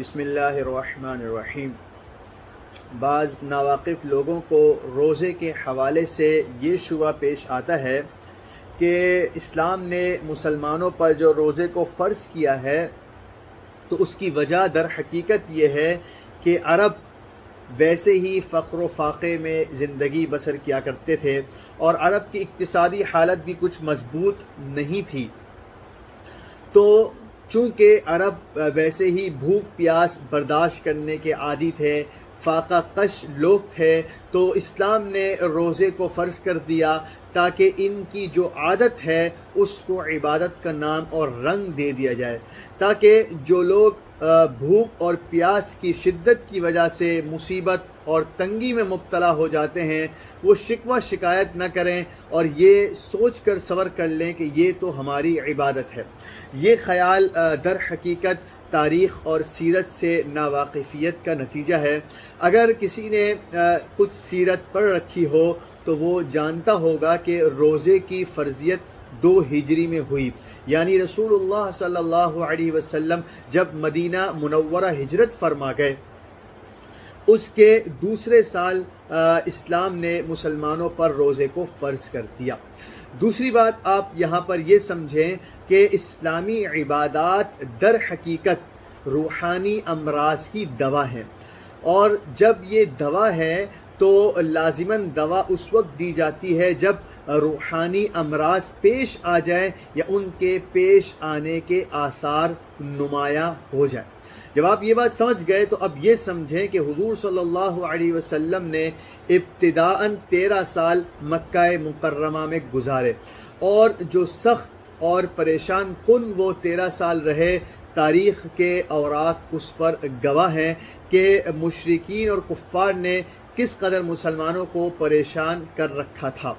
بسم اللہ الرحمن الرحیم۔ بعض ناواقف لوگوں کو روزے کے حوالے سے یہ شبہ پیش آتا ہے کہ اسلام نے مسلمانوں پر جو روزے کو فرض کیا ہے تو اس کی وجہ در حقیقت یہ ہے کہ عرب ویسے ہی فقر و فاقے میں زندگی بسر کیا کرتے تھے اور عرب کی اقتصادی حالت بھی کچھ مضبوط نہیں تھی، تو چونکہ عرب ویسے ہی بھوک پیاس برداشت کرنے کے عادی تھے، فاقہ کش لوگ تھے، تو اسلام نے روزے کو فرض کر دیا تاکہ ان کی جو عادت ہے اس کو عبادت کا نام اور رنگ دے دیا جائے، تاکہ جو لوگ بھوک اور پیاس کی شدت کی وجہ سے مصیبت اور تنگی میں مبتلا ہو جاتے ہیں وہ شکوہ شکایت نہ کریں اور یہ سوچ کر صبر کر لیں کہ یہ تو ہماری عبادت ہے۔ یہ خیال در حقیقت تاریخ اور سیرت سے ناواقفیت کا نتیجہ ہے۔ اگر کسی نے کچھ سیرت پڑھ رکھی ہو تو وہ جانتا ہوگا کہ روزے کی فرضیت 2 ہجری میں ہوئی، یعنی رسول اللہ صلی اللہ علیہ وسلم جب مدینہ منورہ ہجرت فرما گئے اس کے دوسرے سال اسلام نے مسلمانوں پر روزے کو فرض کر دیا۔ دوسری بات آپ یہاں پر یہ سمجھیں کہ اسلامی عبادات در حقیقت روحانی امراض کی دوا ہیں، اور جب یہ دوا ہے تو لازماً دوا اس وقت دی جاتی ہے جب روحانی امراض پیش آ جائے یا ان کے پیش آنے کے آثار نمایاں ہو جائے۔ جب آپ یہ بات سمجھ گئے تو اب یہ سمجھیں کہ حضور صلی اللہ علیہ وسلم نے ابتداءً 13 سال مکہ مکرمہ میں گزارے، اور جو سخت اور پریشان کن وہ 13 سال رہے، تاریخ کے اوراق اس پر گواہ ہیں کہ مشرکین اور کفار نے کس قدر مسلمانوں کو پریشان کر رکھا تھا،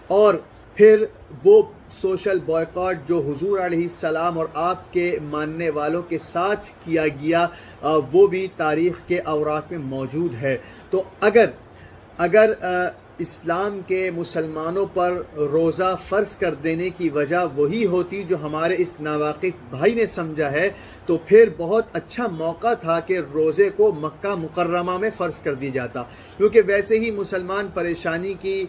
اور پھر وہ سوشل بائیکاٹ جو حضور علیہ السلام اور آپ کے ماننے والوں کے ساتھ کیا گیا وہ بھی تاریخ کے اوراق میں موجود ہے۔ تو اگر اسلام کے مسلمانوں پر روزہ فرض کر دینے کی وجہ وہی ہوتی جو ہمارے اس ناواقف بھائی نے سمجھا ہے تو پھر بہت اچھا موقع تھا کہ روزے کو مکہ مکرمہ میں فرض کر دی جاتا، کیونکہ ویسے ہی مسلمان پریشانی کی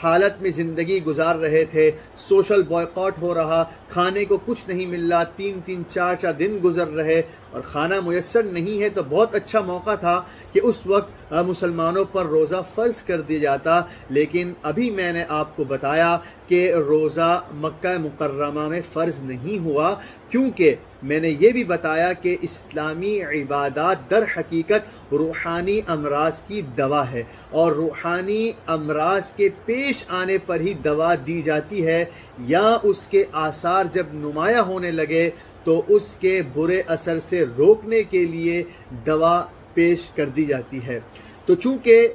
حالت میں زندگی گزار رہے تھے، سوشل بائیکاٹ ہو رہا، کھانے کو کچھ نہیں مل رہا، 3 4 دن گزر رہے اور کھانا میسر نہیں ہے، تو بہت اچھا موقع تھا کہ اس وقت مسلمانوں پر روزہ فرض کر دیا جاتا۔ لیکن ابھی میں نے آپ کو بتایا کہ روزہ مکہ مکرمہ میں فرض نہیں ہوا، کیونکہ میں نے یہ بھی بتایا کہ اسلامی عبادات در حقیقت روحانی امراض کی دوا ہے، اور روحانی امراض کے پیش آنے پر ہی دوا دی جاتی ہے، یا اس کے آثار جب نمایاں ہونے لگے تو اس کے برے اثر سے روکنے کے لیے دوا پیش کر دی جاتی ہے۔ تو چونکہ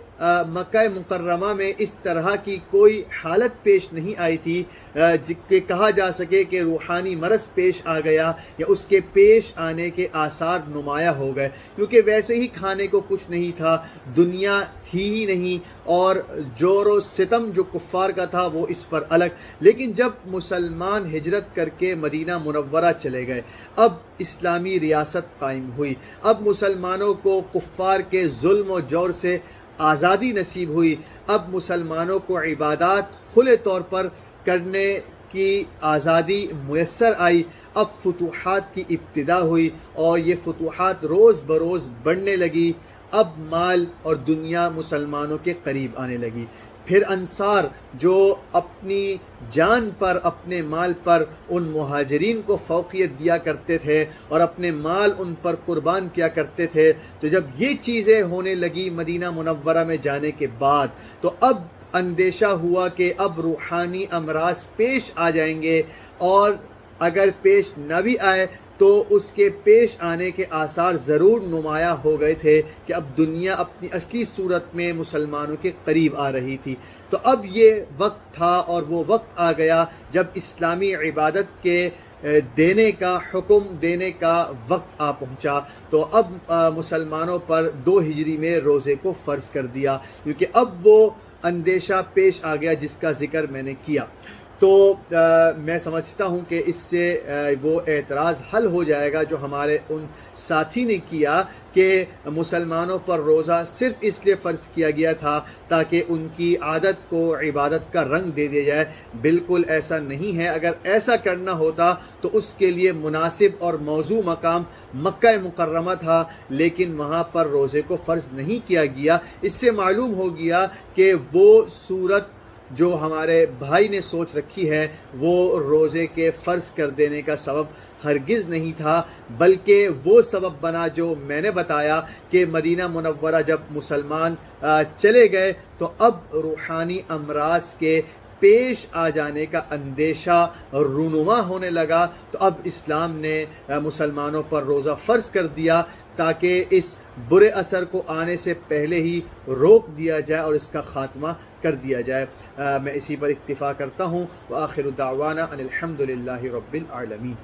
مکہ مکرمہ میں اس طرح کی کوئی حالت پیش نہیں آئی تھی کہ کہا جا سکے کہ روحانی مرض پیش آ گیا یا اس کے پیش آنے کے آثار نمایاں ہو گئے، کیونکہ ویسے ہی کھانے کو کچھ نہیں تھا، دنیا تھی ہی نہیں، اور جور و ستم جو کفار کا تھا وہ اس پر الگ۔ لیکن جب مسلمان ہجرت کر کے مدینہ منورہ چلے گئے، اب اسلامی ریاست قائم ہوئی، اب مسلمانوں کو کفار کے ظلم و جور سے آزادی نصیب ہوئی، اب مسلمانوں کو عبادات کھلے طور پر کرنے کی آزادی میسر آئی، اب فتوحات کی ابتدا ہوئی، اور یہ فتوحات روز بروز بڑھنے لگی، اب مال اور دنیا مسلمانوں کے قریب آنے لگی۔ پھر انصار جو اپنی جان پر اپنے مال پر ان مہاجرین کو فوقیت دیا کرتے تھے اور اپنے مال ان پر قربان کیا کرتے تھے، تو جب یہ چیزیں ہونے لگی مدینہ منورہ میں جانے کے بعد تو اب اندیشہ ہوا کہ اب روحانی امراض پیش آ جائیں گے، اور اگر پیش نہ بھی آئے تو اس کے پیش آنے کے آثار ضرور نمایاں ہو گئے تھے کہ اب دنیا اپنی اصلی صورت میں مسلمانوں کے قریب آ رہی تھی۔ تو اب یہ وقت تھا اور وہ وقت آ گیا جب اسلامی عبادت کے دینے کا حکم دینے کا وقت آ پہنچا، تو اب مسلمانوں پر 2 ہجری میں روزے کو فرض کر دیا، کیونکہ اب وہ اندیشہ پیش آ گیا جس کا ذکر میں نے کیا۔ تو میں سمجھتا ہوں کہ اس سے وہ اعتراض حل ہو جائے گا جو ہمارے ان ساتھی نے کیا کہ مسلمانوں پر روزہ صرف اس لیے فرض کیا گیا تھا تاکہ ان کی عادت کو عبادت کا رنگ دے دیا جائے۔ بالکل ایسا نہیں ہے۔ اگر ایسا کرنا ہوتا تو اس کے لیے مناسب اور موزوں مقام مکہ مکرمہ تھا، لیکن وہاں پر روزے کو فرض نہیں کیا گیا۔ اس سے معلوم ہو گیا کہ وہ صورت جو ہمارے بھائی نے سوچ رکھی ہے وہ روزے کے فرض کر دینے کا سبب ہرگز نہیں تھا، بلکہ وہ سبب بنا جو میں نے بتایا کہ مدینہ منورہ جب مسلمان چلے گئے تو اب روحانی امراض کے پیش آ جانے کا اندیشہ رونما ہونے لگا، تو اب اسلام نے مسلمانوں پر روزہ فرض کر دیا تاکہ اس برے اثر کو آنے سے پہلے ہی روک دیا جائے اور اس کا خاتمہ کر دیا جائے۔ میں اسی پر اکتفا کرتا ہوں۔ وآخر دعوانا ان الحمد للہ رب العالمین۔